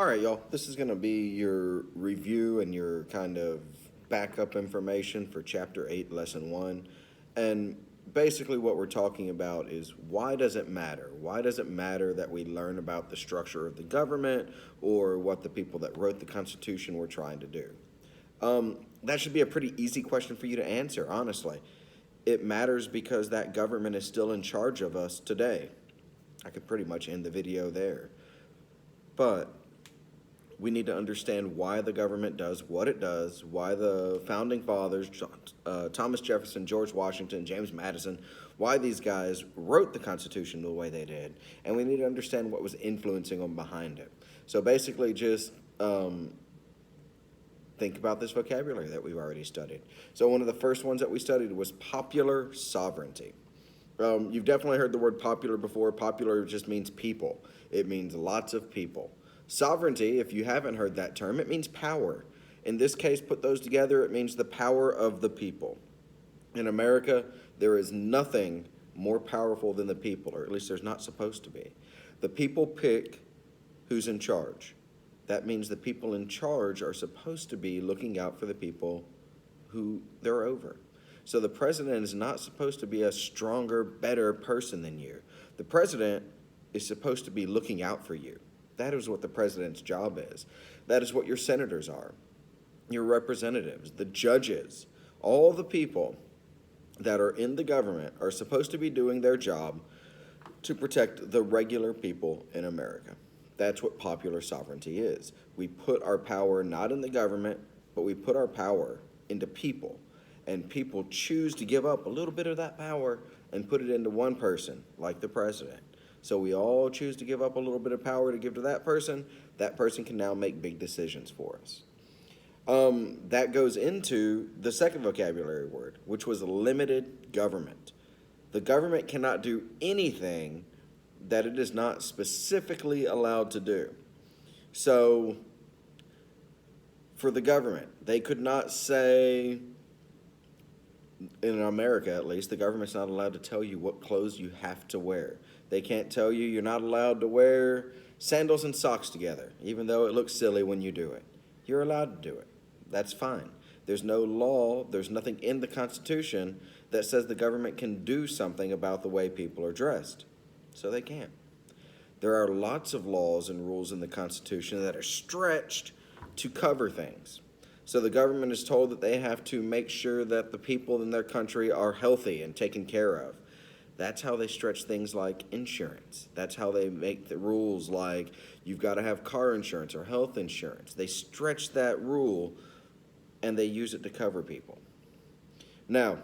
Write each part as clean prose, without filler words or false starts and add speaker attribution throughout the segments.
Speaker 1: All right, y'all. This is going to be your review and your kind of backup information for Chapter 8, Lesson 1. And basically, what we're talking about is why does it matter? Why does it matter that we learn about the structure of the government or what the people that wrote the Constitution were trying to do? That should be a pretty easy question for you to answer, honestly. It matters because that government is still in charge of us today. I could pretty much end the video there. But we need to understand why the government does what it does, why the founding fathers, Thomas Jefferson, George Washington, James Madison, why these guys wrote the Constitution the way they did, and we need to understand what was influencing them behind it. So basically just think about this vocabulary that we've already studied. So one of the first ones that we studied was popular sovereignty. You've definitely heard the word popular before. Popular just means people. It means lots of people. Sovereignty, if you haven't heard that term, it means power. In this case, put those together, it means the power of the people. In America, there is nothing more powerful than the people, or at least there's not supposed to be. The people pick who's in charge. That means the people in charge are supposed to be looking out for the people who they're over. So the president is not supposed to be a stronger, better person than you. The president is supposed to be looking out for you. That is what the president's job is. That is what your senators are, your representatives, the judges, all the people that are in the government are supposed to be doing their job to protect the regular people in America. That's what popular sovereignty is. We put our power not in the government, but we put our power into people. And people choose to give up a little bit of that power and put it into one person, like the president. So we all choose to give up a little bit of power to give to that person. That person can now make big decisions for us. That goes into the second vocabulary word, which was limited government. The government cannot do anything that it is not specifically allowed to do. So for the government, they could not say, in America at least, the government's not allowed to tell you what clothes you have to wear. They can't tell you you're not allowed to wear sandals and socks together, even though it looks silly when you do it. You're allowed to do it. That's fine. There's no law, there's nothing in the Constitution that says the government can do something about the way people are dressed. So they can't. There are lots of laws and rules in the Constitution that are stretched to cover things. So the government is told that they have to make sure that the people in their country are healthy and taken care of. That's how they stretch things like insurance. That's how they make the rules like you've got to have car insurance or health insurance. They stretch that rule and they use it to cover people. Now,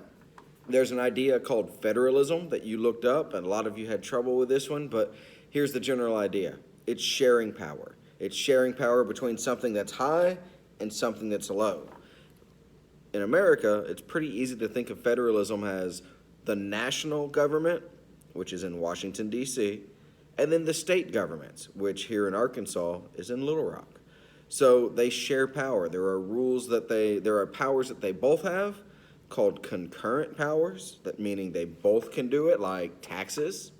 Speaker 1: there's an idea called federalism that you looked up, and a lot of you had trouble with this one, but here's the general idea. It's sharing power. It's sharing power between something that's high and something that's low. In America, it's pretty easy to think of federalism as the national government, which is in Washington, D.C., and then the state governments, which here in Arkansas is in Little Rock. So they share power. There are powers that they both have called concurrent powers, that meaning they both can do it, like taxes.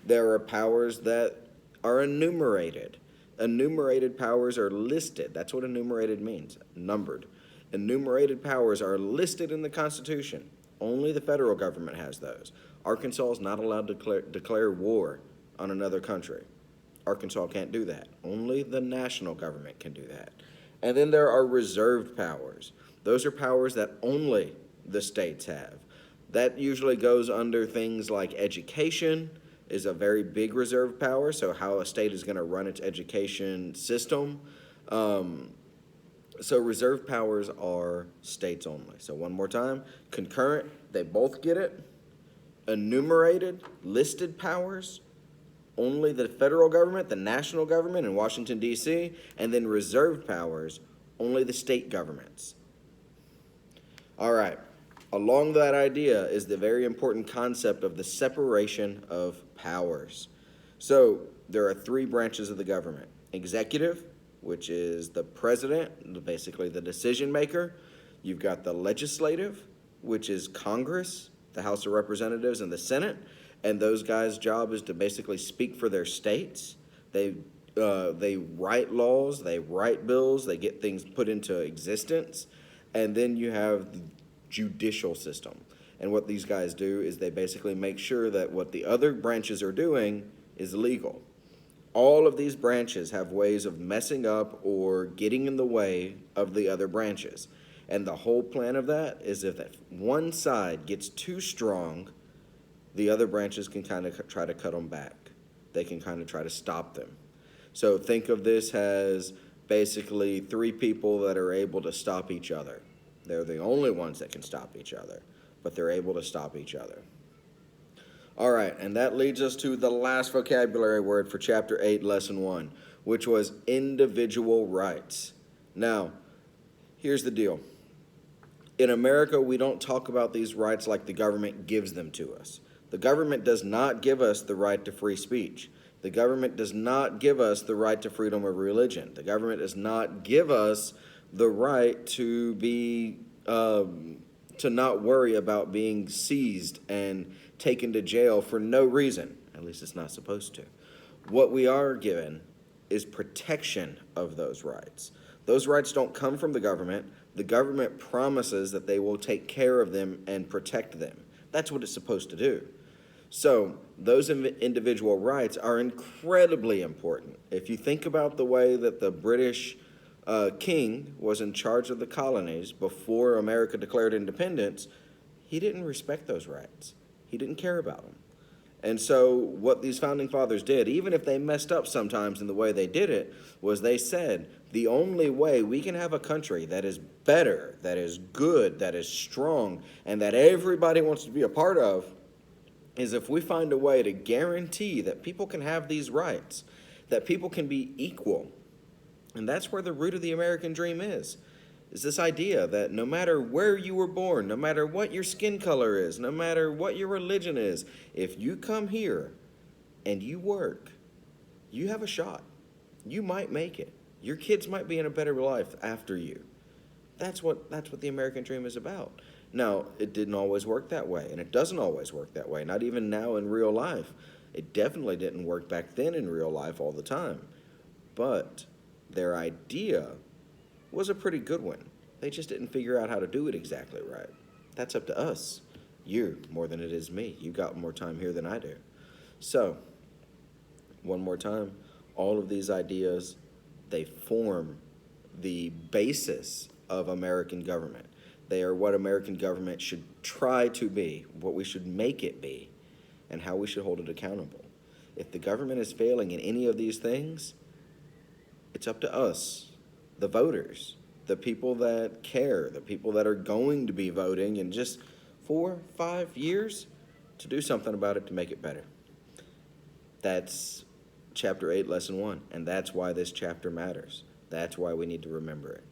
Speaker 1: There are powers that are enumerated. Enumerated powers are listed. That's what enumerated means, numbered. Enumerated powers are listed in the Constitution. Only the federal government has those. Arkansas is not allowed to declare war on another country. Arkansas can't do that. Only the national government can do that. And then there are reserved powers. Those are powers that only the states have. That usually goes under things like education is a very big reserved power, so how a state is going to run its education system. So reserved powers are states only. So one more time, concurrent, they both get it. Enumerated, listed powers, only the federal government, the national government in Washington, D.C., and then reserved powers, only the state governments. All right, along that idea is the very important concept of the separation of powers. So there are three branches of the government: executive, which is the president, basically the decision maker. You've got the legislative, which is Congress, the House of Representatives, and the Senate. And those guys' job is to basically speak for their states. They They write laws, they write bills, they get things put into existence, and then you have the judicial system. And what these guys do is they basically make sure that what the other branches are doing is legal. All of these branches have ways of messing up or getting in the way of the other branches. And the whole plan of that is if that one side gets too strong, the other branches can kind of try to cut them back. They can kind of try to stop them. So think of this as basically three people that are able to stop each other. They're the only ones that can stop each other, but they're able to stop each other. All right, and that leads us to the last vocabulary word for Chapter 8, Lesson 1, which was individual rights. Now, here's the deal. In America, we don't talk about these rights like the government gives them to us. The government does not give us the right to free speech. The government does not give us the right to freedom of religion. The government does not give us the right to be to not worry about being seized and taken to jail for no reason. At least it's not supposed to. What we are given is protection of those rights. Those rights don't come from the government. The government promises that they will take care of them and protect them. That's what it's supposed to do. So those individual rights are incredibly important. If you think about the way that the British king was in charge of the colonies before America declared independence, he didn't respect those rights. He didn't care about them. And so what these founding fathers did, even if they messed up sometimes in the way they did it, was they said, the only way we can have a country that is better, that is good, that is strong, and that everybody wants to be a part of, is if we find a way to guarantee that people can have these rights, that people can be equal. And that's where the root of the American dream is this idea that no matter where you were born, no matter what your skin color is, no matter what your religion is, if you come here and you work, you have a shot. You might make it. Your kids might be in a better life after you. That's what the American dream is about. Now, it didn't always work that way, and it doesn't always work that way, not even now in real life. It definitely didn't work back then in real life all the time. But their idea was a pretty good one. They just didn't figure out how to do it exactly right. That's up to us. You, more than it is me. You got more time here than I do. So, one more time, all of these ideas, they form the basis of American government. They are what American government should try to be, what we should make it be, and how we should hold it accountable. If the government is failing in any of these things, it's up to us, the voters, the people that care, the people that are going to be voting in just 4, 5 years to do something about it to make it better. That's Chapter 8, Lesson 1, and that's why this chapter matters. That's why we need to remember it.